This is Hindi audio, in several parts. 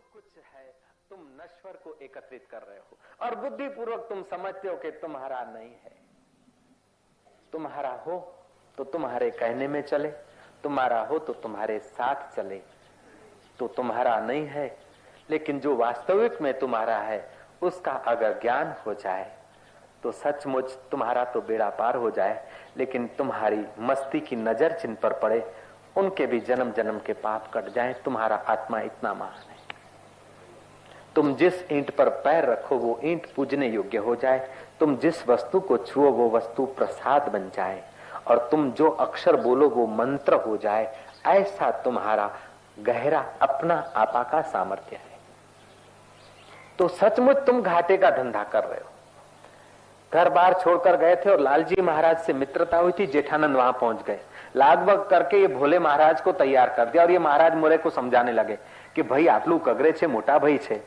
कुछ है तुम नश्वर को एकत्रित कर रहे हो और बुद्धिपूर्वक तुम समझते हो कि तुम्हारा नहीं है। तुम्हारा हो तो तुम्हारे कहने में चले, तुम्हारा हो तो तुम्हारे साथ चले, तो तुम्हारा नहीं है। लेकिन जो वास्तविक में तुम्हारा है उसका अगर ज्ञान हो जाए तो सचमुच तुम्हारा तो बेड़ा पार हो जाए, लेकिन तुम्हारी मस्ती की नजर जिन पर पड़े उनके भी जन्म जन्म के पाप कट जाएं। तुम्हारा आत्मा इतना महान है, तुम जिस ईंट पर पैर रखो वो ईंट पूजने योग्य हो जाए, तुम जिस वस्तु को छुओ वो वस्तु प्रसाद बन जाए, और तुम जो अक्षर बोलो वो मंत्र हो जाए। ऐसा तुम्हारा गहरा अपना आपा का सामर्थ्य है। तो सचमुच तुम घाटे का धंधा कर रहे हो। घर बार छोड़कर गए थे और लालजी महाराज से मित्रता हुई थी, जेठानंद वहां पहुंच गए। लागभग करके ये भोले महाराज को तैयार कर दिया और ये महाराज मोरे को समझाने लगे कि भाई आटलू कगरे छे, मोटा भाई छे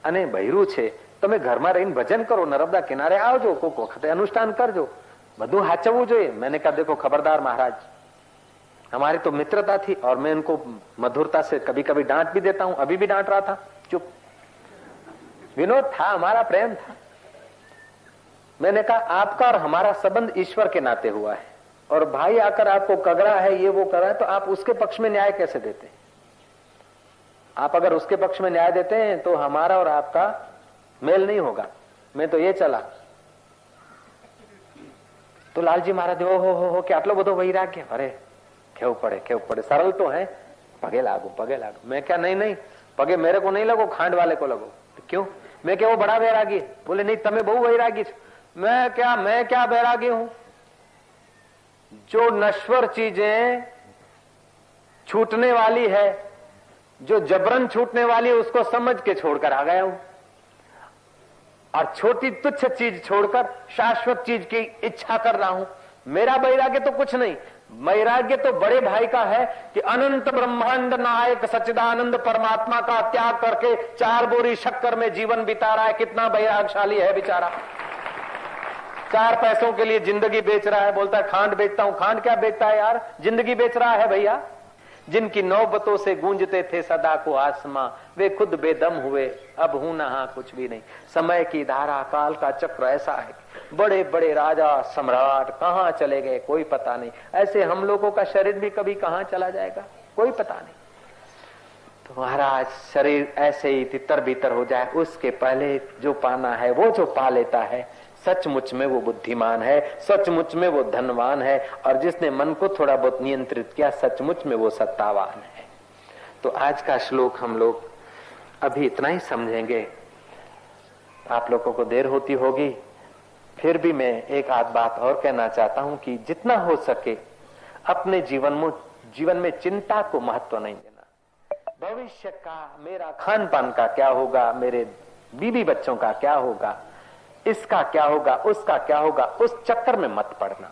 અને બૈરું છે, તમે ઘરમાં રહીને ભજન કરો, નર્મદા કિનારે આવજો, કોક વખતે अनुष्ठान करजो, બધું હાચવવું જોઈએ। मैंने कहा देखो खबरदार महाराज, हमारी तो मित्रता थी और मैं इनको मधुरता से कभी कभी डांट भी देता हूं, अभी भी डांट रहा था, चुप, विनोद था, हमारा प्रेम था। मैंने कहा आपका और हमारा संबंध ईश्वर के नाते हुआ है, और भाई आकर आपको कगरा है, ये वो कर रहा है, तो आप उसके पक्ष में न्याय कैसे देते हैं? आप अगर उसके पक्ष में न्याय देते हैं तो हमारा और आपका मेल नहीं होगा। मैं तो ये चला तो लालजी महाराज हो कि आटलो बधो वैराग्य, अरे केव पड़े, सरल तो है, पगे लागू। मैं क्या नहीं, पगे मेरे को नहीं लगो, खांड वाले को लगो। क्यों? मैं क्या वो बड़ा वैरागी? बोले नहीं, तमे बहु वैरागी। मैं क्या वैरागी हूं? जो नश्वर चीजें छूटने वाली है, जो जबरन छूटने वाली है, उसको समझ के छोड़कर आ गया हूं, और छोटी तुच्छ चीज छोड़कर शाश्वत चीज की इच्छा कर रहा हूं। मेरा वैराग्य तो कुछ नहीं, वैराग्य तो बड़े भाई का है कि अनंत ब्रह्मांड नायक सच्चिदानंद परमात्मा का त्याग करके 4 बोरी शक्कर में जीवन बिता रहा है। कितना वैरागशाली है बेचारा। 4 पैसों के लिए जिंदगी बेच रहा है, बोलता है खांड बेचता हूं। खांड क्या बेचता है यार, जिंदगी बेच रहा है भैया। जिनकी नौबतों से गूंजते थे सदा को आसमां, वे खुद बेदम हुए, अब हूं नहा कुछ भी नहीं। समय की धारा, काल का चक्र ऐसा है, बड़े बड़े राजा सम्राट कहां चले गए कोई पता नहीं। ऐसे हम लोगों का शरीर भी कभी कहां चला जाएगा कोई पता नहीं। तो महाराज शरीर ऐसे ही तितर बितर हो जाए, उसके पहले जो पाना है वो जो पा लेता है, सचमुच में वो बुद्धिमान है, सचमुच में वो धनवान है, और जिसने मन को थोड़ा बहुत नियंत्रित किया सचमुच में वो सत्तावान है। तो आज का श्लोक हम लोग अभी इतना ही समझेंगे। आप लोगों को देर होती होगी, फिर भी मैं एक आध बात और कहना चाहता हूं कि जितना हो सके अपने जीवन में चिंता को महत्व नहीं देना। भविष्य का, मेरा खान पान का क्या होगा, मेरे बीवी बच्चों का क्या होगा, इसका क्या होगा, उसका क्या होगा, उस चक्कर में मत पड़ना।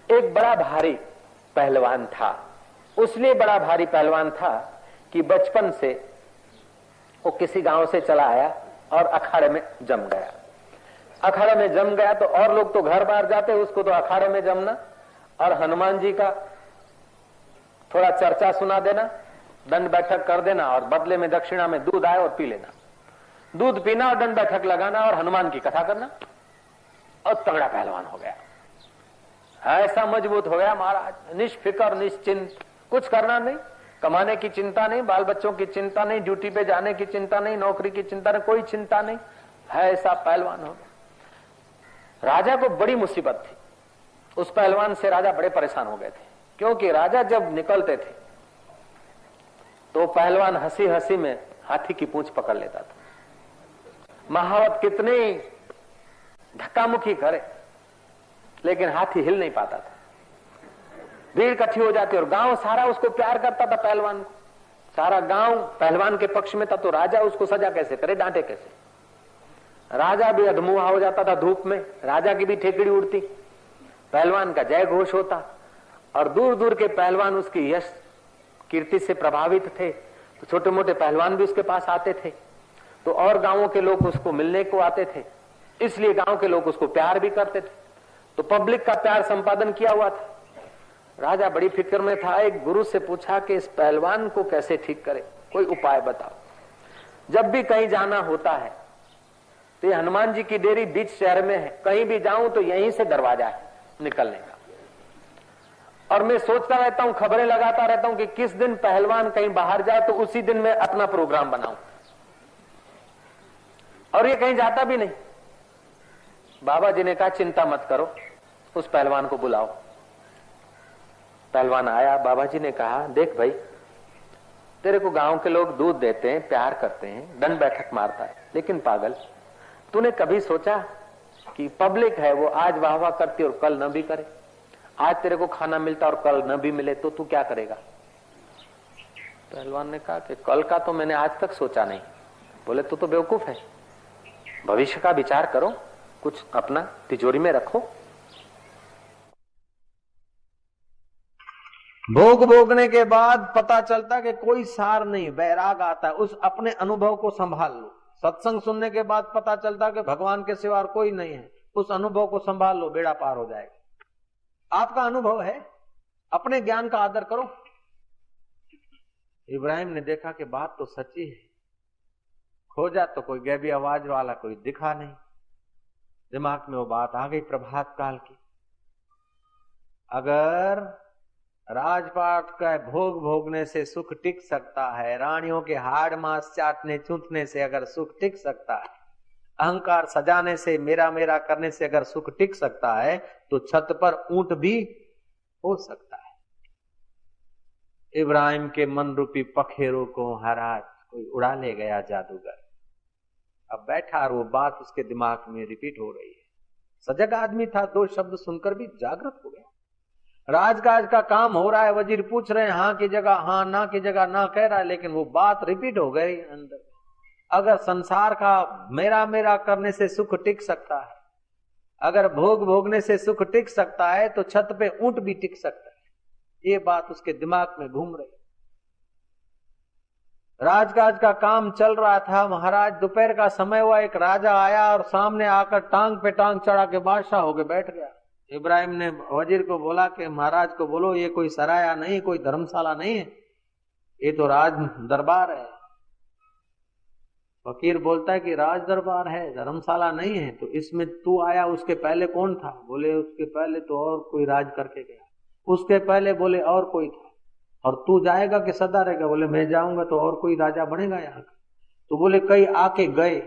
एक बड़ा भारी पहलवान था, उसलिए बड़ा भारी पहलवान था कि बचपन से वो किसी गांव से चला आया और अखाड़े में जम गया। अखाड़े में जम गया तो और लोग तो घर बाहर जाते, उसको तो अखाड़े में जमना और हनुमान जी का थोड़ा चर्चा सुना देना, दंड बैठक कर देना, और बदले में दक्षिणा में दूध आए और पी लेना। दूध पीना और दंड बैठक लगाना और हनुमान की कथा करना, और तगड़ा पहलवान हो गया। ऐसा मजबूत हो गया महाराज, निष्फिकर निश्चिंत, कुछ करना नहीं, कमाने की चिंता नहीं, बाल बच्चों की चिंता नहीं, ड्यूटी पे जाने की चिंता नहीं, नौकरी की चिंता नहीं, कोई चिंता नहीं, है ऐसा पहलवान हो गया। राजा को बड़ी मुसीबत थी, उस पहलवान से राजा बड़े परेशान हो गए थे, क्योंकि राजा जब निकलते थे तो पहलवान हंसी हंसी में हाथी की पूंछ पकड़ लेता था। महावत कितनी धक्का मुक्की करे लेकिन हाथी हिल नहीं पाता था। भीड़ इकट्ठी हो जाती और गांव सारा उसको प्यार करता था, पहलवान को। सारा गांव पहलवान के पक्ष में था, तो राजा उसको सजा कैसे करे, डांटे कैसे। राजा भी अधमुआ हो जाता था धूप में, राजा की भी ठेकड़ी उड़ती, पहलवान का जय घोष होता, और दूर दूर के पहलवान उसकी यश कीर्ति से प्रभावित थे, तो छोटे मोटे पहलवान भी उसके पास आते थे, तो और गांवों के लोग उसको मिलने को आते थे, इसलिए गांव के लोग उसको प्यार भी करते थे। तो पब्लिक का प्यार संपादन किया हुआ था। राजा बड़ी फिक्र में था, एक गुरु से पूछा कि इस पहलवान को कैसे ठीक करे। कोई उपाय बताओ। जब भी कहीं जाना होता है तो ये हनुमान जी की डेयरी बीच शहर में है, कहीं भी जाऊं तो यहीं से दरवाजा है निकलने का। और मैं सोचता रहता हूं, खबरें लगाता रहता हूं कि किस दिन पहलवान कहीं बाहर जाए तो उसी दिन मैं अपना प्रोग्राम बनाऊं। और ये कहीं जाता भी नहीं। बाबा जी ने कहा चिंता मत करो, उस पहलवान को बुलाओ। पहलवान आया, बाबा जी ने कहा देख भाई, तेरे को गांव के लोग दूध देते हैं, प्यार करते हैं, दंड बैठक मारता है, लेकिन पागल, तूने कभी सोचा कि पब्लिक है वो आज वाह वाह करती और कल न भी करे? आज तेरे को खाना मिलता और कल न भी मिले तो तू क्या करेगा? पहलवान ने कहा कि कल का तो मैंने आज तक सोचा नहीं। बोले तू तो बेवकूफ है, भविष्य का विचार करो, कुछ अपना तिजोरी में रखो। भोग भोगने के बाद पता चलता कि कोई सार नहीं, बैराग आता है, उस अपने अनुभव को संभाल लो। सत्संग सुनने के बाद पता चलता कि भगवान के सिवा और कोई नहीं है, उस अनुभव को संभाल लो, बेड़ा पार हो जाएगा। आपका अनुभव है, अपने ज्ञान का आदर करो। इब्राहिम ने देखा कि बात तो सच्ची है, खोजा तो कोई गैबी आवाज वाला कोई दिखा नहीं। दिमाग में वो बात आ गई प्रभात काल की, अगर राजपाट का भोग भोगने से सुख टिक सकता है, रानियों के हाड़ मांस चाटने चूंटने से अगर सुख टिक सकता है, अहंकार सजाने से, मेरा मेरा करने से अगर सुख टिक सकता है, तो छत पर ऊंट भी हो सकता है। इब्राहिम के मन रूपी पखेरों को महाराज कोई उड़ा ले गया जादूगर। अब बैठा और वो बात उसके दिमाग में रिपीट हो रही है। सजग आदमी था, दो शब्द सुनकर भी जागृत हो गया। राजकाज का काम हो रहा है, वजीर पूछ रहे हैं हाँ की जगह हाँ, ना की जगह ना कह रहा है, लेकिन वो बात रिपीट हो गई अंदर। अगर संसार का मेरा मेरा करने से सुख टिक सकता है, अगर भोग भोगने से सुख टिक सकता है, तो छत पे ऊंट भी टिक सकता है। ये बात उसके दिमाग में घूम रही। राजकाज का काम चल रहा था। महाराज दोपहर का समय हुआ, एक राजा आया और सामने आकर टांग पे टांग चढ़ा के बादशाह होके बैठ गया। इब्राहिम ने वजीर को बोला कि महाराज को बोलो ये कोई सराया नहीं, कोई धर्मशाला नहीं है, ये तो राज दरबार है। फकीर बोलता है कि राज दरबार है, धर्मशाला नहीं है, तो इसमें तू आया उसके पहले कौन था? बोले उसके पहले तो और कोई राज करके गया, उसके पहले बोले और कोई था, और तू जाएगा कि सदा रहेगा? बोले मैं जाऊंगा तो और कोई राजा बनेगा यहाँ का। तो बोले कई आके गए,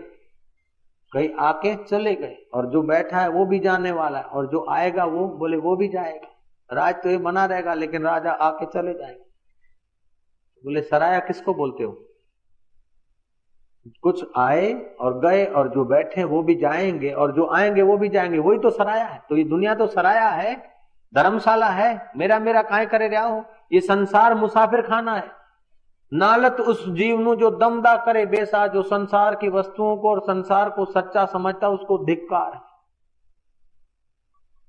कई आके चले गए, और जो बैठा है वो भी जाने वाला है, और जो आएगा वो बोले वो भी जाएगा। राज तो ये बना रहेगा, लेकिन राजा आके चले जाएंगे। बोले सराया किसको बोलते हो? कुछ आए और गए, और जो बैठे वो भी जाएंगे, और जो आएंगे वो भी जाएंगे, वही तो सराया है। तो ये दुनिया तो सराया है, धर्मशाला है, मेरा मेरा काहे करे रहा हो। ये संसार मुसाफिर खाना है। नालत उस जीव नु जो दमदा करे बेसा, जो संसार की वस्तुओं को और संसार को सच्चा समझता उसको धिक्कार है।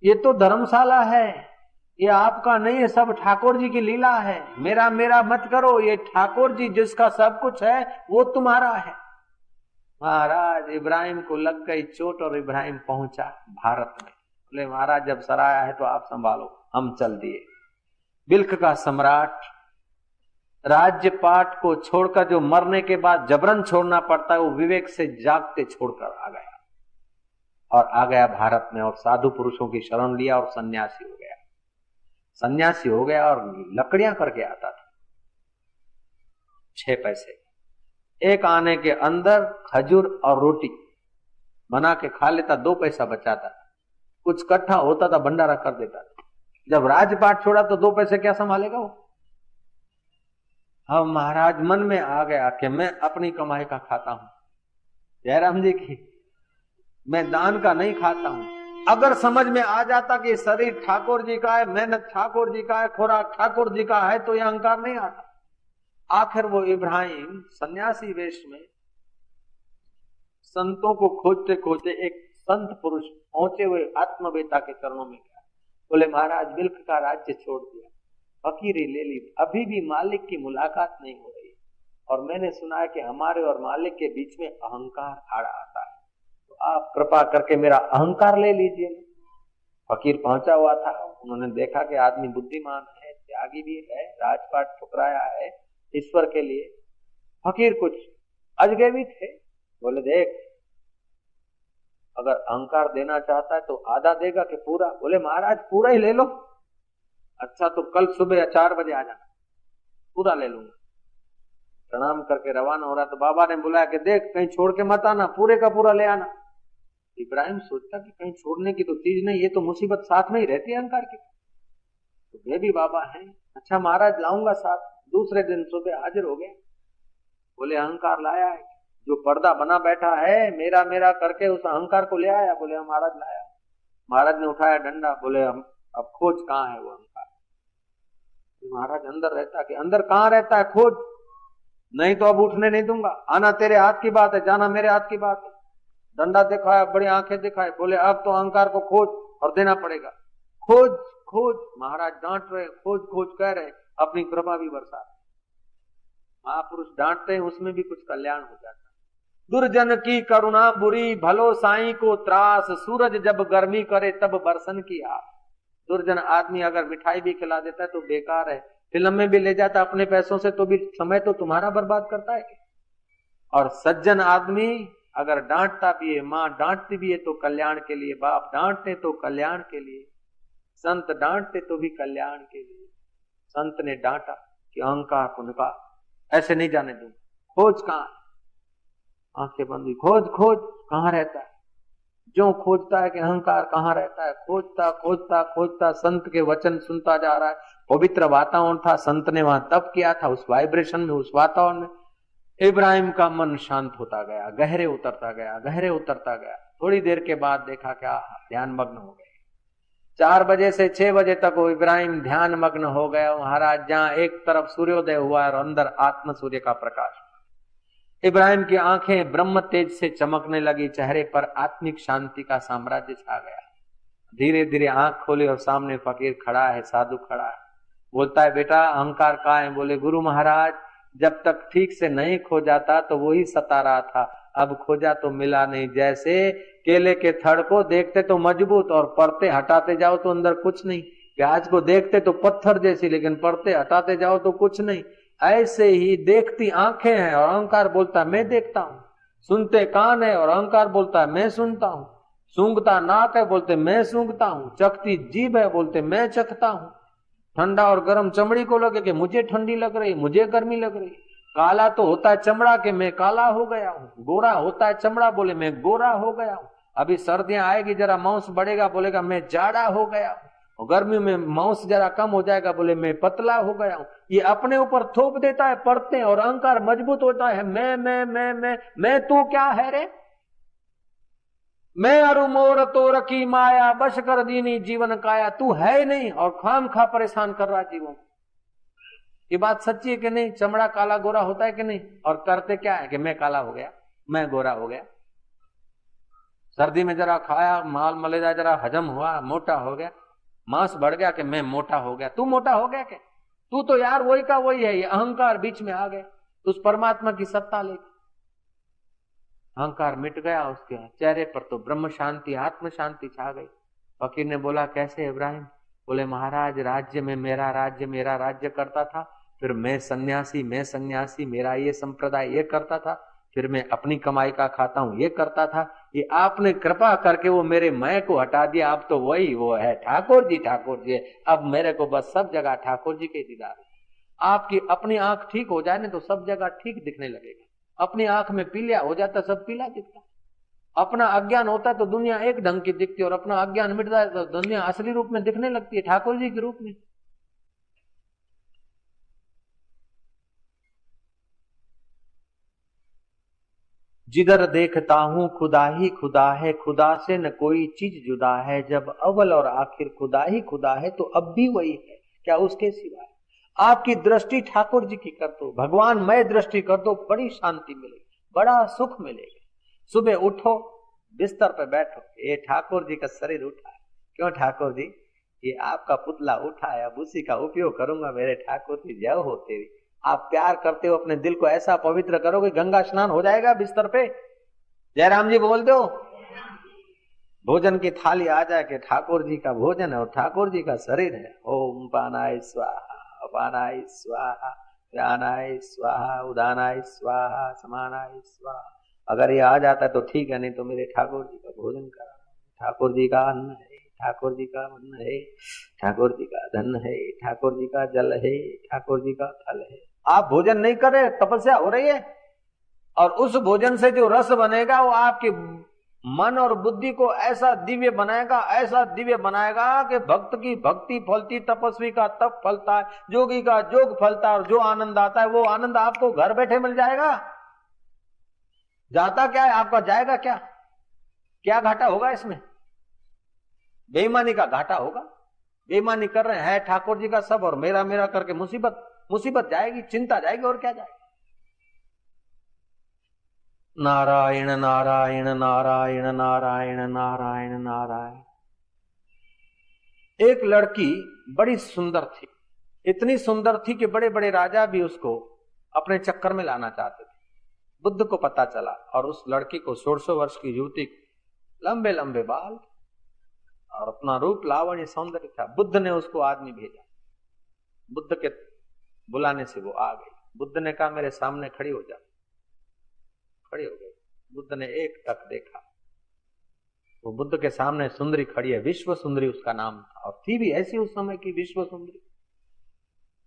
ये तो धर्मशाला है, ये आपका नहीं है, सब ठाकुर जी की लीला है। मेरा मेरा मत करो, ये ठाकुर जी जिसका सब कुछ है वो तुम्हारा है। महाराज इब्राहिम को लग गई चोट और इब्राहिम पहुंचा भारत में। बोले महाराज जब सराया है तो आप संभालो, हम चल दिए। बिल्ख का सम्राट राज्य पाट को छोड़कर, जो मरने के बाद जबरन छोड़ना पड़ता है, वो विवेक से जागते छोड़कर आ गया, और आ गया भारत में, और साधु पुरुषों की शरण लिया और सन्यासी हो गया। सन्यासी हो गया और लकड़ियां करके आता था 6 पैसे। एक आने के अंदर खजूर और रोटी बना के खा लेता, 2 पैसा बचाता, कुछ इकट्ठा होता था भंडारा कर देता था। जब राजपाट छोड़ा तो 2 पैसे क्या संभालेगा वो। अब महाराज मन में आ गया कि मैं अपनी कमाई का खाता हूं, जयराम जी की, मैं दान का नहीं खाता हूं। अगर समझ में आ जाता कि शरीर ठाकुर जी का है, मेहनत ठाकुर जी का है, खुराक ठाकुर जी का है, तो यह अहंकार नहीं आता। आखिर वो इब्राहिम सन्यासी वेश में संतों को खोजते खोजते एक संत पुरुष पहुंचे हुए आत्मवेता के चरणों में गया। बोले महाराज बिल्ख का राज्य छोड़ दिया, फकीरी ले ली, अभी भी मालिक की मुलाकात नहीं हो रही, और मैंने सुना है कि हमारे और मालिक के बीच में अहंकार आड़ा आता है, तो आप कृपा करके मेरा अहंकार ले लीजिए। फकीर पहुंचा हुआ था, उन्होंने देखा कि आदमी बुद्धिमान है, त्यागी भी है, राजपाट ठुकराया है ईश्वर के लिए, फकीर कुछ अजगैबी थे, बोले देख अगर अहंकार देना चाहता है तो आधा देगा कि पूरा? बोले महाराज पूरा ही ले लो। अच्छा तो कल सुबह 4 बजे आ जाना, पूरा ले लूंगा। प्रणाम करके रवाना हो रहा तो बाबा ने बुलाया कि देख कहीं छोड़ के मत आना, पूरे का पूरा ले आना। इब्राहिम सोचता कि कहीं छोड़ने की तो चीज नहीं, ये तो मुसीबत साथ में ही रहती है अहंकार की। तो वे भी बाबा हैं, अच्छा महाराज लाऊंगा साथ। दूसरे दिन सुबह हाजिर हो गए। बोले अहंकार लाया है, जो पर्दा बना बैठा है मेरा मेरा करके उस अहंकार को ले आया? बोले महाराज लाया। महाराज ने उठाया डंडा, बोले हम अब खोज कहाँ है वो अहंकार? महाराज अंदर रहता कि अंदर कहाँ रहता है, खोज, नहीं तो अब उठने नहीं दूंगा। आना तेरे हाथ की बात है, जाना मेरे हाथ की बात है। डंडा दिखाया, बड़ी आंखें दिखाए, बोले अब तो अहंकार को खोज और देना पड़ेगा। खोज खोज, महाराज डांट रहे, खोज खोज कह रहे, अपनी कृपा भी बरसा रहे। महापुरुष डांटते हैं उसमें भी कुछ कल्याण हो जाता है। दुर्जन की करुणा बुरी, भलो साईं को त्रास, सूरज जब गर्मी करे तब बरसन की आस। दुर्जन आदमी अगर मिठाई भी खिला देता है तो बेकार है, फिल्म में भी ले जाता अपने पैसों से तो भी समय तो तुम्हारा बर्बाद करता है। और सज्जन आदमी अगर डांटता भी है, माँ डांटती भी है तो कल्याण के लिए, बाप डांटते तो कल्याण के लिए, संत डांटते तो भी कल्याण के लिए। संत ने डांटा कि अहंकार को निकाल, ऐसे नहीं जाने दूंगा। खोज कहाँ? आंखें बंदी, खोज खोज कहाँ रहता है? जो खोजता है कि अहंकार कहाँ रहता है, खोजता खोजता खोजता संत के वचन सुनता जा रहा है। पवित्र वातावरण था, संत ने वहां तप किया था, उस वाइब्रेशन में, उस वातावरण में इब्राहिम का मन शांत होता गया, गहरे उतरता गया, गहरे उतरता गया। थोड़ी देर के बाद देखा क्या ध्यान मग्न हो गए। 4 बजे से 6 बजे तक वो इब्राहिम ध्यान मग्न हो गया। महाराज जहां एक तरफ सूर्योदय हुआ और अंदर आत्म सूर्य का प्रकाश, इब्राहिम की आंखें ब्रह्म तेज से चमकने लगी, चेहरे पर आत्मिक शांति का साम्राज्य छा गया। धीरे धीरे आंख खोली और सामने फकीर खड़ा है, साधु खड़ा है। बोलता है बेटा अहंकार कहाँ है? बोले गुरु महाराज जब तक ठीक से नहीं खोजा था तो वही सता रहा था, अब खोजा तो मिला नहीं। जैसे केले के थड़ को देखते तो मजबूत और परते हटाते जाओ तो अंदर कुछ नहीं। प्याज को देखते तो पत्थर जैसी, लेकिन परते हटाते जाओ तो कुछ नहीं। ऐसे ही देखती आंखें हैं और अहंकार बोलता है मैं देखता हूं। सुनते कान है और अहंकार बोलता है मैं सुनता हूं। सूंघता नाक है, बोलते मैं सूंघता हूं। चखती जीभ है, बोलते मैं चखता हूं। ठंडा और गर्म चमड़ी को लगे कि मुझे ठंडी लग रही, मुझे गर्मी लग रही। काला तो होता है चमड़ा कि मैं काला हो गया हूं। गोरा होता है चमड़ा, बोले मैं गोरा हो गया हूं। अभी सर्दियां आएगी, जरा मांस बढ़ेगा, बोलेगा मैं जाड़ा हो गया हूं। और गर्मी में मांस जरा कम हो जाएगा, बोले मैं पतला हो गया हूं। ये अपने ऊपर थोप देता है पड़ते, और अहंकार मजबूत होता है मैं तू क्या है रे, मैं अरु मोर तोर की माया, बश कर दीनी जीवन काया। तू है ही नहीं और खाम खा परेशान कर रहा जीवों। ये बात सच्ची है कि नहीं? चमड़ा काला गोरा होता है कि नहीं? और करते क्या है कि मैं काला हो गया, मैं गोरा हो गया। सर्दी में जरा खाया, माल मलेदा जरा हजम हुआ, मोटा हो गया, मांस बढ़ गया कि मैं मोटा हो गया। तू मोटा हो गया क्या? तू तो यार वही का वही है। ये अहंकार बीच में आ गए, उस परमात्मा की सत्ता लेकर अहंकार मिट गया। उसके चेहरे पर तो ब्रह्म शांति, आत्म शांति छा गई। फकीर ने बोला कैसे इब्राहिम? बोले महाराज राज्य में मेरा राज्य करता था, फिर मैं सन्यासी, मेरा ये संप्रदाय ये करता था, फिर मैं अपनी कमाई का खाता हूं ये करता था। ये आपने कृपा करके वो मेरे मैं को हटा दिया, अब तो वही वो है ठाकुर जी। अब मेरे को बस सब जगह ठाकुर जी के दीदार। आपकी अपनी आंख ठीक हो जाए ना तो सब जगह ठीक दिखने लगेगा। अपनी आंख में पीलिया हो जाता सब पीला दिखता। अपना अज्ञान होता है तो दुनिया एक ढंग की दिखती है, और अपना अज्ञान मिट जाए तो दुनिया असली रूप में दिखने लगती है, ठाकुर जी के रूप में। जिधर देखता हूं खुदा ही खुदा है, खुदा से न कोई चीज जुदा है। जब अव्वल और आखिर खुदा ही खुदा है तो अब भी वही है, क्या उसके सिवाय? आपकी दृष्टि ठाकुर जी की कर दो, भगवान मैं दृष्टि कर दो, बड़ी शांति मिलेगी, बड़ा सुख मिलेगा। सुबह उठो, बिस्तर पे बैठो, ये ठाकुर जी का शरीर उठा है। क्यों ठाकुर जी? ये आपका पुतला उठा है, अब उसी का उपयोग करूंगा। मेरे ठाकुर जी जय हो तेरी। आप प्यार करते हो, अपने दिल को ऐसा पवित्र करोगे गंगा स्नान हो जाएगा बिस्तर पे। जयराम जी बोल दो। भोजन की थाली आ जाए कि ठाकुर जी का भोजन है और ठाकुर जी का शरीर है। ओम पानाय स्वाहा, पानाय स्वाहा, व्यानाय स्वाहा, उदानाय स्वाहा, समानाय स्वाहा। अगर ये आ जाता है तो ठीक है, नहीं तो मेरे ठाकुर जी का भोजन करा। ठाकुर जी का अन्न है, ठाकुर जी का अन्न है, ठाकुर जी का धन है, ठाकुर जी का जल है, ठाकुर जी का फल है। आप भोजन नहीं कर रहे, तपस्या हो रही है, और उस भोजन से जो रस बनेगा वो आपके मन और बुद्धि को ऐसा दिव्य बनाएगा, ऐसा दिव्य बनाएगा कि भक्त की भक्ति फलती, तपस्वी का तप फलता है, जोगी का जोग फलता है, और जो आनंद आता है वो आनंद आपको घर बैठे मिल जाएगा। जाता क्या है आपका, जाएगा क्या? क्या घाटा होगा इसमें? बेईमानी का घाटा होगा। बेईमानी कर रहे हैं ठाकुर जी का सब, और मेरा मेरा करके मुसीबत जाएगी, चिंता जाएगी, और क्या जाएगी। नारायण नारायण नारायण नारायण नारायण नारायण। एक लड़की बड़ी सुंदर थी, इतनी सुंदर थी कि बड़े बड़े राजा भी उसको अपने चक्कर में लाना चाहते थे। बुद्ध को पता चला, और उस लड़की को 1600 वर्ष की युवती, लंबे लंबे बाल और अपना रूप लावण्य सौंदर्य था। बुद्ध ने उसको आदमी भेजा, बुद्ध के बुलाने से वो आ गई। बुद्ध ने कहा मेरे सामने खड़ी हो जा। खड़ी हो गई। बुद्ध ने एक टक देखा, वो बुद्ध के सामने सुंदरी खड़ी है, विश्व सुंदरी उसका नाम था, और थी भी ऐसी उस समय की विश्व सुंदरी।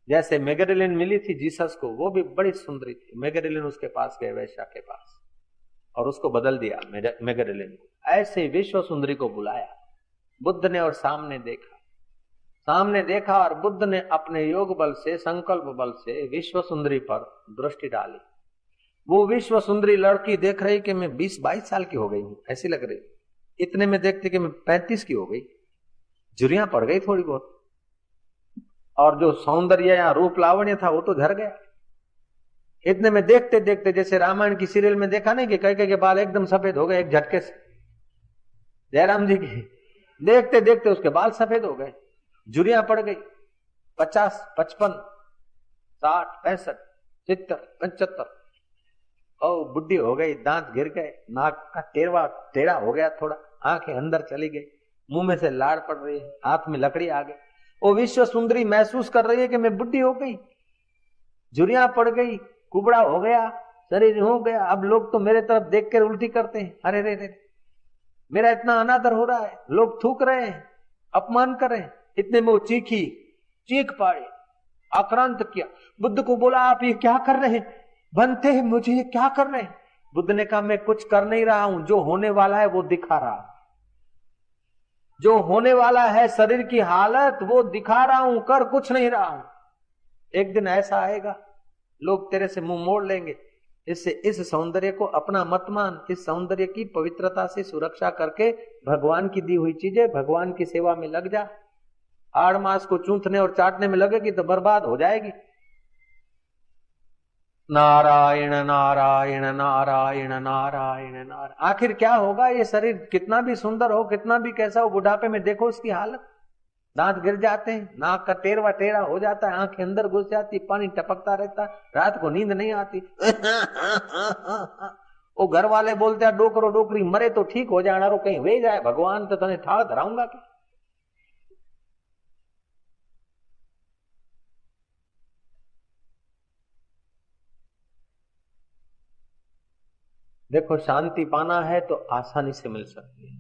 जैसे मैगडलेन मिली थी जीसस को, वो भी बड़ी सुंदरी थी। मैगडलेन उसके पास गए, वैश्या के पास, और उसको बदल दिया मैगडलेन को। ऐसे विश्व सुंदरी को बुलाया बुद्ध ने, और सामने देखा, और बुद्ध ने अपने योग बल से, संकल्प बल से विश्व सुंदरी पर दृष्टि डाली। वो विश्व सुंदरी लड़की देख रही कि मैं 20-22 साल की हो गई हूं, ऐसी लग रही। इतने में देखती कि मैं 35 की हो गई, झुर्रियां पड़ गई थोड़ी बहुत, और जो सौंदर्य या रूप लावण्य था वो तो झड़ गया। इतने में देखते देखते, जैसे रामायण की सीरियल में देखा नहीं कि कैके के बाल एकदम सफेद हो गए एक झटके से, जयराम जी की, देखते देखते उसके बाल सफेद हो गए, झुर्रियां पड़ गई। 50, 55, 60, 65, 70, 75, ओ बुढ़ी हो गई, दांत गिर गए, नाक का टेढ़ा टेढ़ा हो गया थोड़ा, आंखें अंदर चली गई, मुंह में से लाड़ पड़ रही है, हाथ में लकड़ी आ गई। वो विश्व सुंदरी महसूस कर रही है कि मैं बुढ़ी हो गई, झुर्रियां पड़ गई, कुबड़ा हो गया, शरीर हो गया। अब लोग तो मेरे तरफ देख कर उल्टी करते हैं, अरे रे रे, मेरा इतना अनादर हो रहा है, लोग थूक रहे हैं, अपमान कर रहे हैं। इतने में वो चीखी, चीख पाड़ी, आक्रांत किया, बुद्ध को बोला आप ये क्या कर रहे हैं, बनते हैं मुझे, ये क्या कर रहे हैं। बुद्ध ने कहा मैं कुछ कर नहीं रहा हूं, जो होने वाला है वो दिखा रहा हूं, जो होने वाला है शरीर की हालत वो दिखा रहा हूं, कर कुछ नहीं रहा हूं। एक दिन ऐसा आएगा लोग तेरे से मुंह मोड़ लेंगे। इससे इस सौंदर्य को अपना मत मान, इस सौंदर्य की पवित्रता से सुरक्षा करके भगवान की दी हुई चीजें, भगवान की सेवा में लग जा। आड़ मास को चूंथने और चाटने में लगेगी तो बर्बाद हो जाएगी। नारायण नारायण नारायण नारायण नारायण। आखिर क्या होगा, ये शरीर कितना भी सुंदर हो, कितना भी कैसा हो, बुढ़ापे में देखो उसकी हालत, दांत गिर जाते हैं, नाक का टेढ़ा टेढ़ा हो जाता है, आंखें अंदर घुस जाती, पानी टपकता रहता, रात को नींद नहीं आती। वो घर वाले बोलते हैं डोकरो डोकरी मरे तो ठीक हो जाना, कहीं वे जाए भगवान तो तने ठाड़ धराऊंगा क्या। देखो शांति पाना है तो आसानी से मिल सकती है,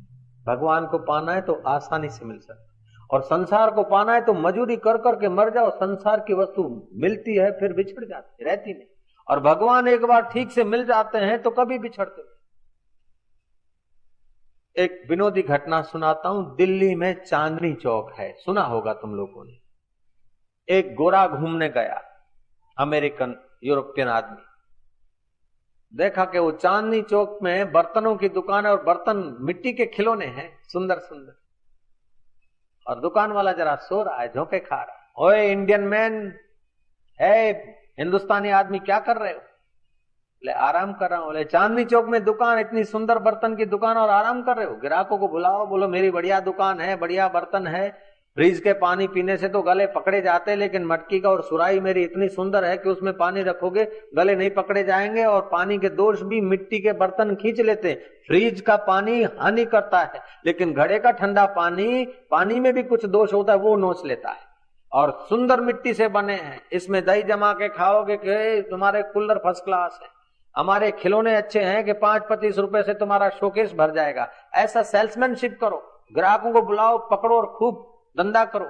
भगवान को पाना है तो आसानी से मिल सकती है, और संसार को पाना है तो मजूरी कर करके मर जाओ। संसार की वस्तु मिलती है फिर बिछड़ जाती, रहती नहीं, और भगवान एक बार ठीक से मिल जाते हैं तो कभी बिछड़ते नहीं। एक विनोदी घटना सुनाता हूं। दिल्ली में चांदनी चौक है, सुना होगा तुम लोगों ने। एक गोरा घूमने गया, अमेरिकन यूरोपियन आदमी, देखा कि वो चांदनी चौक में बर्तनों की दुकान है, और बर्तन मिट्टी के खिलौने हैं सुंदर सुंदर, और दुकान वाला जरा सो रहा है, झोंके खा रहा है। ओए इंडियन मैन है, हिंदुस्तानी आदमी क्या कर रहे हो? ले आराम कर रहा हूं। बोले चांदनी चौक में दुकान, इतनी सुंदर बर्तन की दुकान और आराम कर रहे हो? ग्राहकों को बुलाओ, बोलो मेरी बढ़िया दुकान है, बढ़िया बर्तन है, फ्रिज के पानी पीने से तो गले पकड़े जाते, लेकिन मटकी का और सुराही मेरी इतनी सुंदर है कि उसमें पानी रखोगे गले नहीं पकड़े जाएंगे, और पानी के दोष भी मिट्टी के बर्तन खींच लेते हैं। फ्रिज का पानी हानि करता है, लेकिन घड़े का ठंडा पानी में भी कुछ दोष होता है, वो नोच लेता है। और सुंदर मिट्टी से बने हैं, इसमें दही जमा के खाओगे कि तुम्हारे कूलर फर्स्ट क्लास है, हमारे खिलौने अच्छे हैं कि 5-25 रुपए से तुम्हारा शोकेस भर जाएगा। ऐसा सेल्समैनशिप करो, ग्राहकों को बुलाओ, पकड़ो और खूब धंधा करो।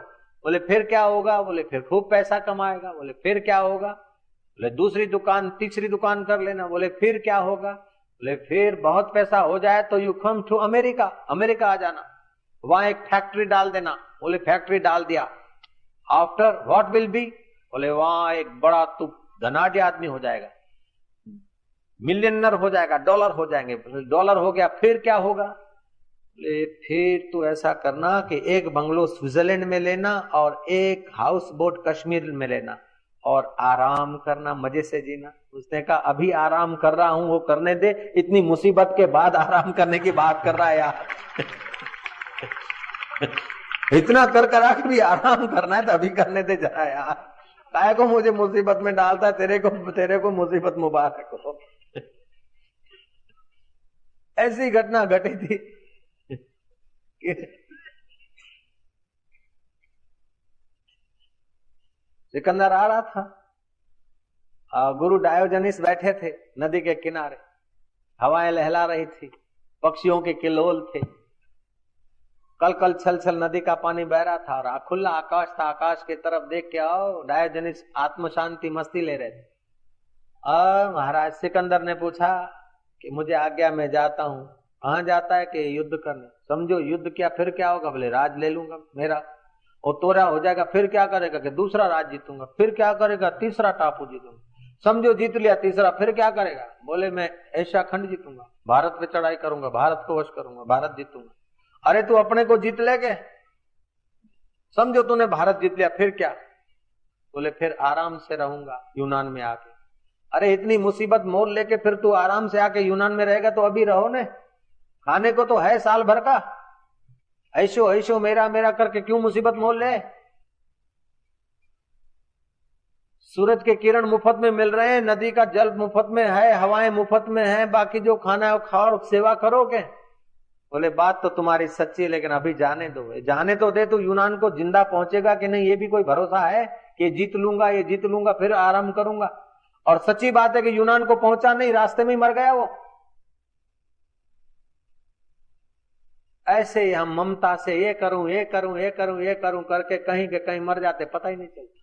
बोले फिर क्या होगा? बोले फिर खूब पैसा कमाएगा। बोले फिर क्या होगा? बोले दूसरी दुकान तीसरी दुकान कर लेना। बोले फिर क्या होगा? बोले फिर बहुत पैसा हो जाए तो you come to America, America आ जाना, वहां एक फैक्ट्री डाल देना। बोले फैक्ट्री डाल दिया, आफ्टर व्हाट विल बी? बोले वहां एक बड़ा तू धनाढ्य आदमी हो जाएगा, मिलियनर हो जाएगा, डॉलर हो जाएंगे। डॉलर हो गया फिर क्या होगा? बोले फिर तू ऐसा करना कि एक बंगलो स्विट्जरलैंड में लेना और एक हाउस बोट कश्मीर में लेना और आराम करना, मजे से जीना। उसने कहा अभी आराम कर रहा हूं, वो करने दे, इतनी मुसीबत के बाद आराम करने की बात कर रहा है यार। इतना कर करा के भी आराम करना है तो अभी करने दे जरा यार, काय को मुझे मुसीबत में डालता है, तेरे को मुसीबत मुबारक हो। ऐसी घटना घटी थी। सिकंदर आ रहा था, गुरु डायोजनीस बैठे थे नदी के किनारे, हवाएं लहला रही थी, पक्षियों के किलोल थे, कल कल छल छल नदी का पानी बह रहा था और खुला आकाश था। आकाश की तरफ देख के आओ डायोजनीस आत्म शांति मस्ती ले रहे थे। महाराज सिकंदर ने पूछा कि मुझे आज्ञा में जाता हूं। कहां जाता है? कि युद्ध करने। समझो युद्ध क्या, फिर क्या होगा? बोले राज ले लूंगा मेरा, और तोरा हो जाएगा। फिर क्या करेगा? कि दूसरा राज जीतूंगा। फिर क्या करेगा? तीसरा टापू जीतूंगा। समझो जीत लिया तीसरा, फिर क्या करेगा? बोले मैं एशिया खंड जीतूंगा, भारत पे चढ़ाई करूंगा, भारत को वश करूंगा, भारत जीतूंगा। अरे तू अपने को जीत ले गए, समझो तूने भारत जीत लिया, फिर क्या? बोले फिर आराम से रहूंगा यूनान में आके। अरे इतनी मुसीबत मोल लेके फिर तू आराम से आके यूनान में रहेगा तो अभी रहो ने, खाने को तो है साल भर का, ऐशो ऐशो मेरा मेरा करके क्यों मुसीबत मोल ले? सूरज के किरण मुफ्त में मिल रहे हैं, नदी का जल मुफ्त में है, हवाएं मुफ्त में है, बाकी जो खाना है वो खाओ और सेवा करोगे। बोले बात तो तुम्हारी सच्ची है, लेकिन अभी जाने दो, जाने तो दे। तो यूनान को जिंदा पहुंचेगा कि नहीं ये भी कोई भरोसा है कि जीत लूंगा, ये जीत लूंगा फिर आराम करूंगा। और सच्ची बात है कि यूनान को पहुंचा नहीं, रास्ते में ही मर गया वो। ऐसे ही हम ममता से ये करूं ये करूं ये करूं ये करूं करके कहीं के कहीं मर जाते, पता ही नहीं चलता।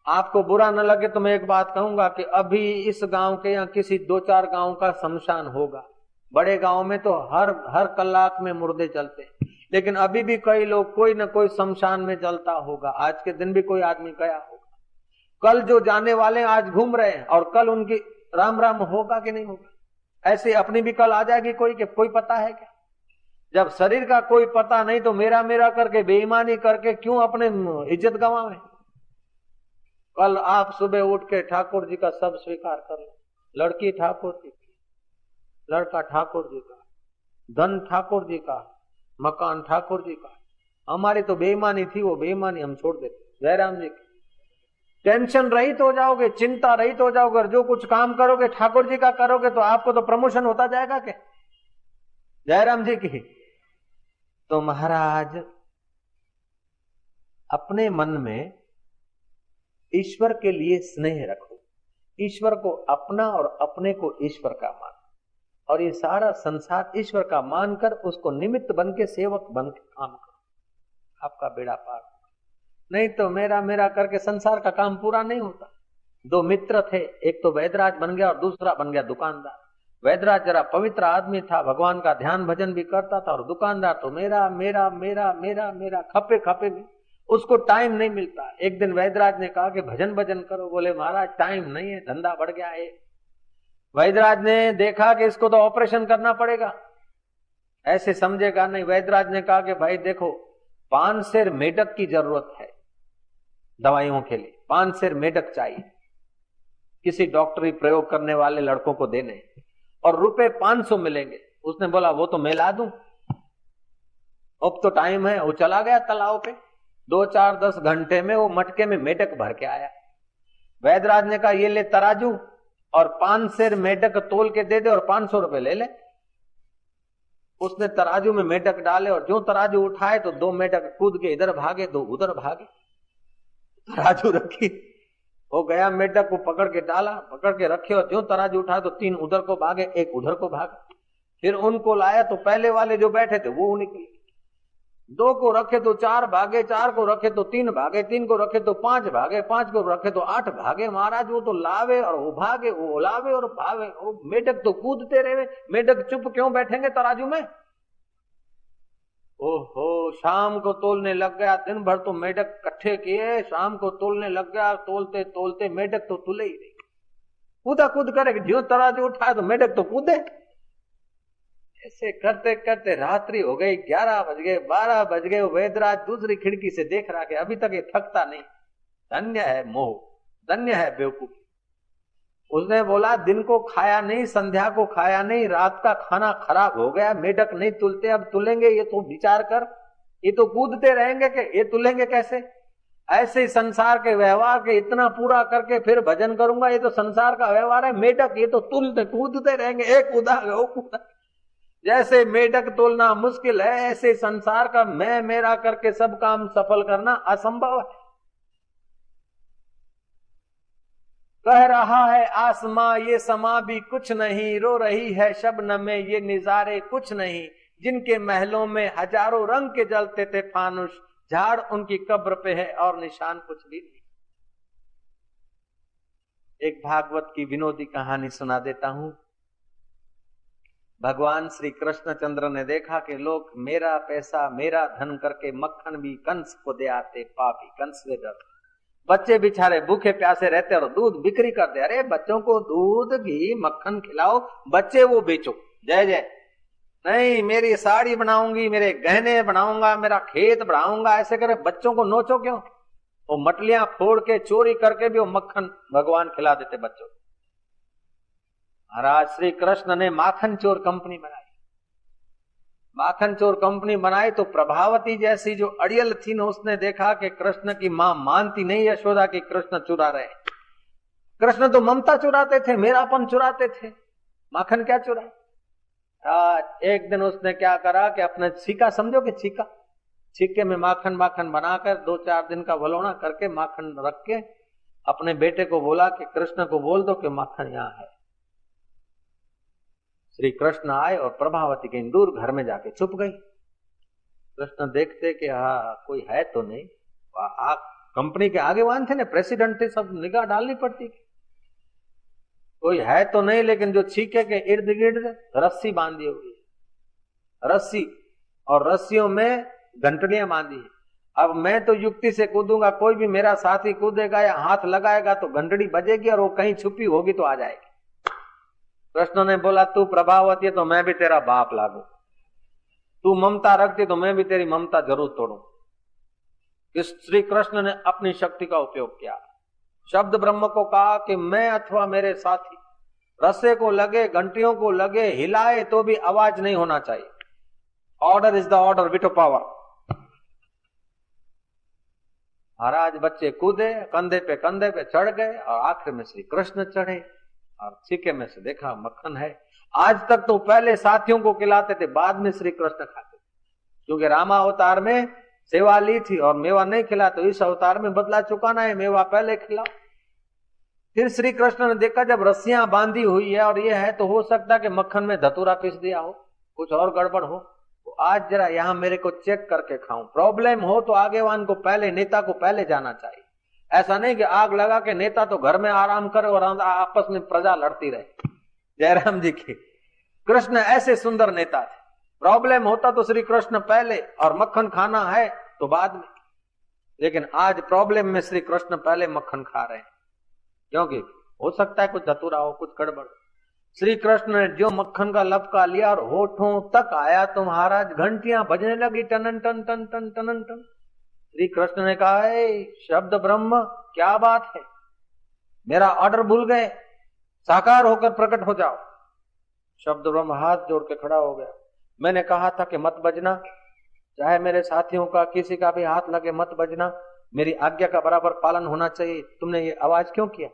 आपको बुरा न लगे तो मैं एक बात कहूंगा कि अभी इस गांव के या किसी 2-4 गांव का शमशान होगा। बड़े गांव में तो हर कलाक में मुर्दे चलते हैं, लेकिन अभी भी कई लोग कोई न कोई शमशान में चलता होगा। आज के दिन भी कोई आदमी गया होगा। कल जो जाने वाले आज घूम रहे हैं और कल उनकी राम राम होगा कि नहीं होगा? ऐसे अपनी भी कल आ जाएगी कोई, के कोई पता है क्या? जब शरीर का कोई पता नहीं तो मेरा मेरा करके बेईमानी करके क्यों अपने इज्जत गंवावे? कल आप सुबह उठ के ठाकुर जी का सब स्वीकार कर लो। लड़की ठाकुर जी की, लड़का ठाकुर जी का, धन ठाकुर जी का, मकान ठाकुर जी का। हमारी तो बेईमानी थी, वो बेईमानी हम छोड़ देते। जयराम जी की टेंशन रहित हो जाओगे, चिंता रहित हो जाओगे, जो कुछ काम करोगे ठाकुर जी का करोगे तो आपको तो प्रमोशन होता जाएगा क्या? जयराम जी की। तो महाराज अपने मन में ईश्वर के लिए स्नेह रखो, ईश्वर को अपना और अपने को ईश्वर का मान, और ये सारा संसार ईश्वर का मानकर उसको निमित्त बन के सेवक बन के काम करो, आपका बेड़ा पार। नहीं तो मेरा मेरा करके संसार का काम पूरा नहीं होता। 2 मित्र थे, एक तो वैदराज बन गया और दूसरा बन गया दुकानदार। वैदराज जरा पवित्र आदमी था, भगवान का ध्यान भजन भी करता था, और दुकानदार तो मेरा मेरा मेरा मेरा मेरा खपे खपे में, उसको टाइम नहीं मिलता। एक दिन वैदराज ने कहा कि भजन भजन करो। बोले महाराज टाइम नहीं है, धंधा बढ़ गया है। वैदराज ने देखा कि इसको तो ऑपरेशन करना पड़ेगा, ऐसे समझेगा नहीं। वैदराज ने कहा कि भाई देखो 5 सेर मेढक की जरूरत है दवाइयों के लिए, 5 सेर मेढक चाहिए किसी डॉक्टरी प्रयोग करने वाले लड़कों को देने, और रुपए 500 मिलेंगे। उसने बोला वो तो मैं ला दूं, अब तो टाइम है। वो चला गया तालाब पे, 2-4-10 घंटे में वो मटके में मेढक भर के आया। वैदराज ने कहा ये ले तराजू और 5 सेर मेढक तोल के दे दे और 500 रुपए ले ले। उसने तराजू में मेढक डाले और जो तराजू उठाए तो 2 मेढक कूद के इधर भागे, 2 उधर भागे। तराजू रखी, वो गया मेढक को पकड़ के डाला, पकड़ के रखे और जो तराजू उठा तो 3 उधर को भागे, 1 उधर को भागा। फिर उनको लाया तो पहले वाले जो बैठे थे वो निकले, 2 को रखे तो 4 भागे, 4 को रखे तो 3 भागे, 3 को रखे तो 5 भागे, 5 को रखे तो 8 भागे। महाराज वो तो लावे और वो भागे, वो लावे और भागे, वो मेढक तो कूदते रहे। मेढक चुप क्यों बैठेंगे तराजू में? ओहो, शाम को तोलने लग गया। दिन भर तो मेढक इकट्ठे किए, शाम को तोलने लग गया। तोलते तोलते मेढक तो तुले ही नहीं, कूदा कूद करे, जो तराजू उठाए तो मेढक तो कूदे। ऐसे करते करते रात्रि हो गई, 11 बज गए, 12 बज गए। वैदराज दूसरी खिड़की से देख रहा कि अभी तक ये थकता नहीं। धन्य है मोह, धन्य है बेवकूफ। उसने बोला दिन को खाया नहीं, संध्या को खाया नहीं, रात का खाना खराब हो गया, मेढक नहीं तुलते, अब तुलेंगे ये तो विचार कर। ये तो कूदते रहेंगे कि ये तुलेंगे कैसे? ऐसे ही संसार के व्यवहार के इतना पूरा करके फिर भजन करूंगा, ये तो संसार का व्यवहार है। मेढक ये तो तुलते कूदते रहेंगे, एक कूदा वो कूदा। जैसे मेढक तोलना मुश्किल है, ऐसे संसार का मैं मेरा करके सब काम सफल करना असंभव है। कह रहा है आसमां ये समा भी कुछ नहीं, रो रही है शबनम में ये निजारे कुछ नहीं। जिनके महलों में हजारों रंग के जलते थे फानुस, झाड़ उनकी कब्र पे है और निशान कुछ भी नहीं। एक भागवत की विनोदी कहानी सुना देता हूं। भगवान श्री कृष्णचंद्र ने देखा कि लोग मेरा पैसा मेरा धन करके मक्खन भी कंस को दे आते, पापी कंस से डर। बच्चे बेचारे भूखे प्यासे रहते और दूध बिक्री कर दे। अरे बच्चों को दूध घी मक्खन खिलाओ, बच्चे वो बेचो, जय जय। नहीं मेरी साड़ी बनाऊंगी, मेरे गहने बनाऊंगा, मेरा खेत बढ़ाऊंगा, ऐसे करे। बच्चों को नोचो क्यों? वो मटलियां फोड़ के चोरी करके भी वो मक्खन भगवान खिला देते बच्चों। महाराज श्री कृष्ण ने माखन चोर कंपनी बनाई। माखन चोर कंपनी बनाई तो प्रभावती जैसी जो अड़ियल थी न, उसने देखा कि कृष्ण की मां मानती नहीं यशोदा कि कृष्ण चुरा रहे। कृष्ण तो ममता चुराते थे, मेरापन चुराते थे, माखन क्या चुराए? एक दिन उसने क्या करा कि अपने छीका, समझो कि छीका, छीके में माखन माखन बनाकर 2-4 दिन का वलोना करके माखन रख के अपने बेटे को बोला कि कृष्ण को बोल दो कि माखन यहाँ है। श्री कृष्ण आए और प्रभावती के दूर घर में जाके छुप गई। कृष्ण देखते कि हाँ कोई है तो नहीं। कंपनी के आगे वान थे ना, प्रेसिडेंट थे, सब निगाह डालनी पड़ती, कोई है तो नहीं। लेकिन जो छीके के इर्द गिर्द रस्सी बांधी हुई, रस्सी और रस्सियों में घंटड़ियां बांधी है। अब मैं तो युक्ति से कूदूंगा, कोई भी मेरा साथी कूदेगा या हाथ लगाएगा तो घंटड़ी बजेगी और वो कहीं छुपी होगी तो आ जाएगी। कृष्ण ने बोला तू प्रभावती है तो मैं भी तेरा बाप लागू, तू ममता रखती तो मैं भी तेरी ममता जरूर तोड़ू। श्री कृष्ण ने अपनी शक्ति का उपयोग किया, शब्द ब्रह्म को कहा कि मैं अथवा मेरे साथी रस्से को लगे, घंटियों को लगे, हिलाए तो भी आवाज नहीं होना चाहिए। Order is the order, veto power. महाराज बच्चे कूदे, कंधे पे चढ़ गए और आखिर में श्री कृष्ण चढ़े और छीके में से देखा मक्खन है। आज तक तो पहले साथियों को खिलाते थे, बाद में श्री कृष्ण खाते थे, क्योंकि रामा अवतार में सेवा ली थी और मेवा नहीं खिला, तो इस अवतार में बदला चुकाना है, मेवा पहले खिलाओ। फिर श्री कृष्ण ने देखा जब रस्सियां बांधी हुई है और ये है तो हो सकता है कि मक्खन में धतूरा पीस दिया हो, कुछ और गड़बड़ हो, तो आज जरा यहां मेरे को चेक करके खाऊं। प्रॉब्लम हो तो आगेवान को पहले, नेता को पहले जाना चाहिए। ऐसा नहीं कि आग लगा के नेता तो घर में आराम करे और आपस में प्रजा लड़ती रहे। जयराम जी की कृष्ण ऐसे सुंदर नेता थे। प्रॉब्लम होता तो श्री कृष्ण पहले और मक्खन खाना है तो बाद में, लेकिन आज प्रॉब्लम में श्री कृष्ण पहले मक्खन खा रहे हैं, क्योंकि हो सकता है कुछ धतूरा हो, कुछ गड़बड़। श्री कृष्ण ने जो मक्खन का लपका लिया और होठों तक आया तो महाराज घंटियां बजने लगी, टन टन टन टन टन टन। श्री कृष्ण ने कहा है शब्द ब्रह्म क्या बात है, मेरा ऑर्डर भूल गए, साकार होकर प्रकट हो जाओ। शब्द ब्रह्म हाथ जोड़ के खड़ा हो गया। मैंने कहा था कि मत बजना, चाहे मेरे साथियों का किसी का भी हाथ लगे मत बजना, मेरी आज्ञा का बराबर पालन होना चाहिए। तुमने ये आवाज क्यों किया?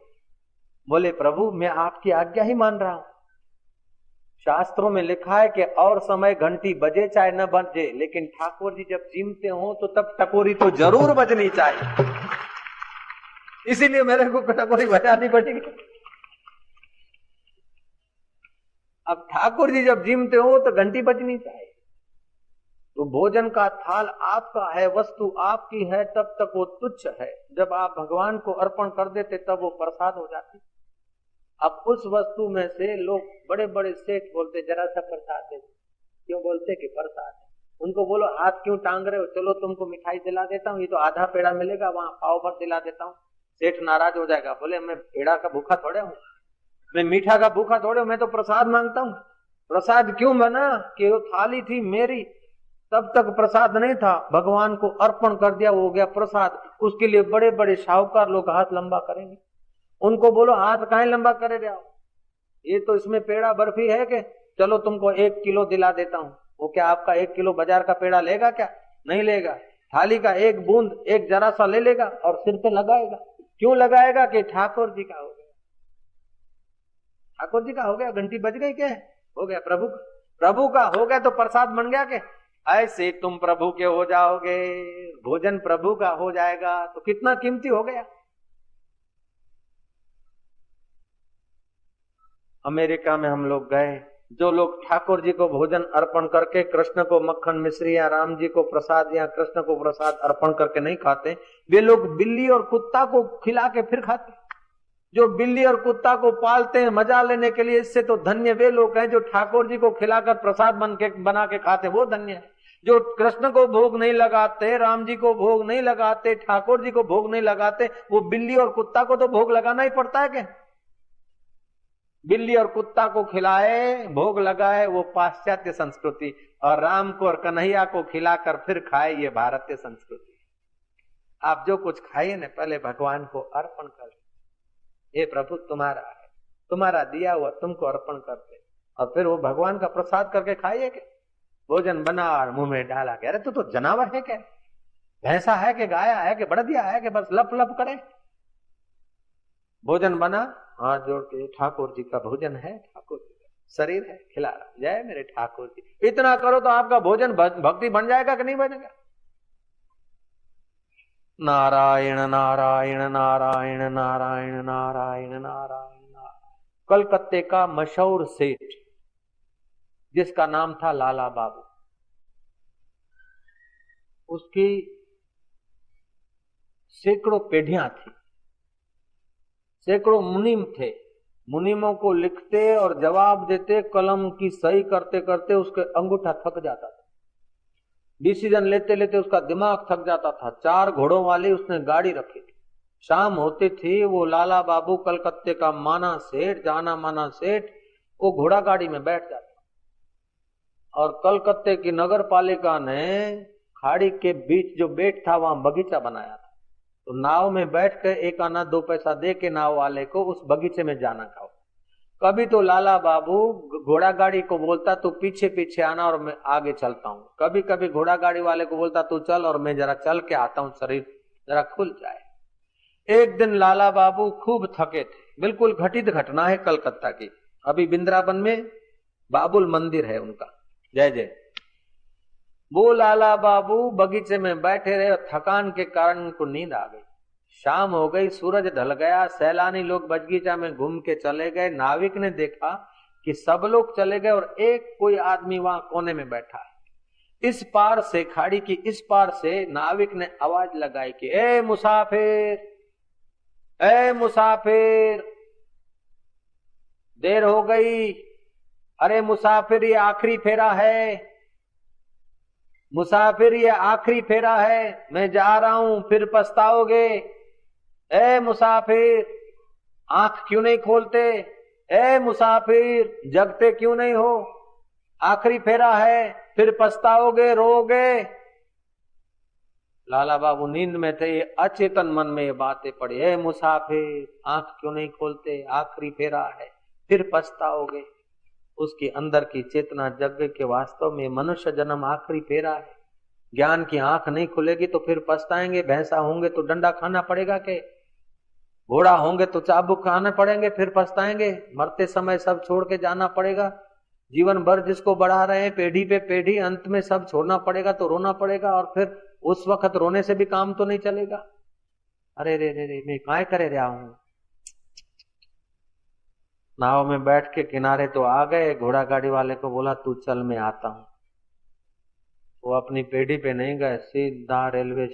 बोले प्रभु मैं आपकी आज्ञा ही मान रहा हूं। शास्त्रों में लिखा है कि और समय घंटी बजे चाहे न बजे, लेकिन ठाकुर जी जब जीमते हो तो तब टकोरी तो जरूर बजनी चाहिए। इसीलिए मेरे को कटोरी बजानी पड़ेगी। अब ठाकुर जी जब जिमते हो तो घंटी बजनी चाहिए। तो भोजन का थाल आपका है, वस्तु आपकी है, तब तक वो तुच्छ है। जब आप भगवान को अर्पण कर देते तब वो प्रसाद हो जाती। अब उस वस्तु में से लोग बड़े बड़े सेठ बोलते जरा सा प्रसाद दे। क्यों बोलते कि प्रसाद है? उनको बोलो हाथ क्यों टांग रहे हो, चलो तुमको मिठाई दिला देता हूँ, ये तो आधा पेड़ा मिलेगा, वहां पाव भर दिला देता हूँ। सेठ नाराज हो जाएगा, बोले मैं पेड़ा का भूखा थोड़े हूँ, मैं मीठा का भूखा थोड़े हूँ, मैं तो प्रसाद मांगता हूँ। प्रसाद क्यों बना कि वो थाली थी मेरी, तब तक प्रसाद नहीं था, भगवान को अर्पण कर दिया, वो हो गया प्रसाद। उसके लिए बड़े बड़े शाहूकार लोग हाथ लंबा करेंगे। उनको बोलो हाथ काहे लंबा करे रहे हो, ये तो इसमें पेड़ा बर्फी है कि चलो तुमको 1 किलो दिला देता हूँ। वो क्या आपका 1 किलो बाजार का पेड़ा लेगा क्या? नहीं लेगा। थाली का 1 बूंद, एक जरा सा ले लेगा और सिर पे लगाएगा। क्यों लगाएगा? कि ठाकुर जी का हो गया, ठाकुर जी का हो गया, घंटी बज गई, क्या हो गया? प्रभु का हो गया तो प्रसाद बन गया। के ऐसे तुम प्रभु के हो जाओगे, भोजन प्रभु का हो जाएगा तो कितना कीमती हो गया। अमेरिका में हम लोग गए, जो लोग ठाकुर जी को भोजन अर्पण करके कृष्ण को मक्खन मिश्री या राम जी को प्रसाद या कृष्ण को प्रसाद अर्पण करके नहीं खाते, वे लोग बिल्ली और कुत्ता को खिला के फिर खाते। जो बिल्ली और कुत्ता को पालते हैं मजा लेने के लिए, इससे तो धन्य वे लोग हैं जो ठाकुर जी को खिलाकर प्रसाद बना के खाते, वो धन्य है। जो कृष्ण को भोग नहीं लगाते, राम जी को भोग नहीं लगाते, ठाकुर जी को भोग नहीं लगाते, वो बिल्ली और कुत्ता को तो भोग लगाना ही पड़ता है। क्या बिल्ली और कुत्ता को खिलाए, भोग लगाए, वो पाश्चात्य संस्कृति, और राम को और कन्हैया को खिलाकर फिर खाए, ये भारतीय संस्कृति। आप जो कुछ खाइए ना, पहले भगवान को अर्पण कर, ये प्रभु तुम्हारा है, तुम्हारा दिया हुआ तुमको अर्पण करते, और फिर वो भगवान का प्रसाद करके खाइए। के भोजन बना और मुंह में डाला के, अरे तो जानवर है क्या, भैंसा है कि गाया है कि बड़दिया है कि बस लप लप करे। भोजन बना, हाथ जोड़ के ठाकुर जी का भोजन है, ठाकुर जी का शरीर है, खिला रहा, जय मेरे ठाकुर जी। इतना करो तो आपका भोजन भक्ति बन जाएगा कि नहीं बनेगा? नारायण नारायण नारायण नारायण नारायण नारायण। कलकत्ते का मशहूर सेठ जिसका नाम था लाला बाबू, उसकी सैकड़ों पीढ़ियां थी, सैकड़ों मुनीम थे। मुनीमों को लिखते और जवाब देते, कलम की सही करते करते उसके अंगूठा थक जाता था, डिसीजन लेते लेते उसका दिमाग थक जाता था। 4 घोड़ों वाली उसने गाड़ी रखी थी। शाम होती थी, वो लाला बाबू कलकत्ते का माना सेठ, जाना माना सेठ, वो घोड़ा गाड़ी में बैठ जाता। और कलकत्ते की नगर पालिका ने खाड़ी के बीच जो बेट था वहां बगीचा बनाया था, तो नाव में बैठ कर 1 आना 2 पैसा दे के नाव वाले को उस बगीचे में जाना खाओ। कभी तो लाला बाबू घोड़ा गाड़ी को बोलता तू पीछे पीछे आना और मैं आगे चलता हूँ, कभी कभी घोड़ा गाड़ी वाले को बोलता तू चल और मैं जरा चल के आता हूँ, शरीर जरा खुल जाए। एक दिन लाला बाबू खूब थके थे, बिल्कुल घटित घटना है कलकत्ता की। अभी बिंद्रावन में बाबुल मंदिर है उनका, जय जय। वो लाला बाबू बगीचे में बैठे रहे और थकान के कारण उनको नींद आ गई। शाम हो गई, सूरज ढल गया, सैलानी लोग बगीचा में घूम के चले गए। नाविक ने देखा कि सब लोग चले गए और एक कोई आदमी वहां कोने में बैठा है। इस पार से, खाड़ी की इस पार से नाविक ने आवाज लगाई कि ए मुसाफिर, ए मुसाफिर, देर हो गई, अरे मुसाफिर ये आखिरी फेरा है, मुसाफिर ये आखिरी फेरा है, मैं जा रहा हूं फिर पछताओगे। ए मुसाफिर, आंख क्यों नहीं खोलते? ए मुसाफिर, जगते क्यों नहीं हो? आखिरी फेरा है, फिर पछताओगे, रोओगे। लाला बाबू नींद में थे, अचेतन मन में ये बातें पड़ी। ए मुसाफिर, आंख क्यों नहीं खोलते? आखिरी फेरा है, फिर पछताओगे। उसके अंदर की चेतना जग गई कि वास्तव में मनुष्य जन्म आखिरी फेरा है। ज्ञान की आंख नहीं खुलेगी तो फिर पछताएंगे। भैंसा होंगे तो डंडा खाना पड़ेगा, के घोड़ा होंगे तो चाबुक खाने पड़ेंगे, फिर पछताएंगे। मरते समय सब छोड़ के जाना पड़ेगा। जीवन भर जिसको बढ़ा रहे हैं पीढ़ी पे पीढ़ी, अंत में सब छोड़ना पड़ेगा तो रोना पड़ेगा, और फिर उस वक्त रोने से भी काम तो नहीं चलेगा। अरे रे रे रे, मैं काय करे रहा हूं। नाव में बैठ के किनारे तो आ गए, घोड़ा गाड़ी वाले को बोला तू चल मैं आता हूं। वो अपनी पेढ़ी पे नहीं गए, सीधा रेलवे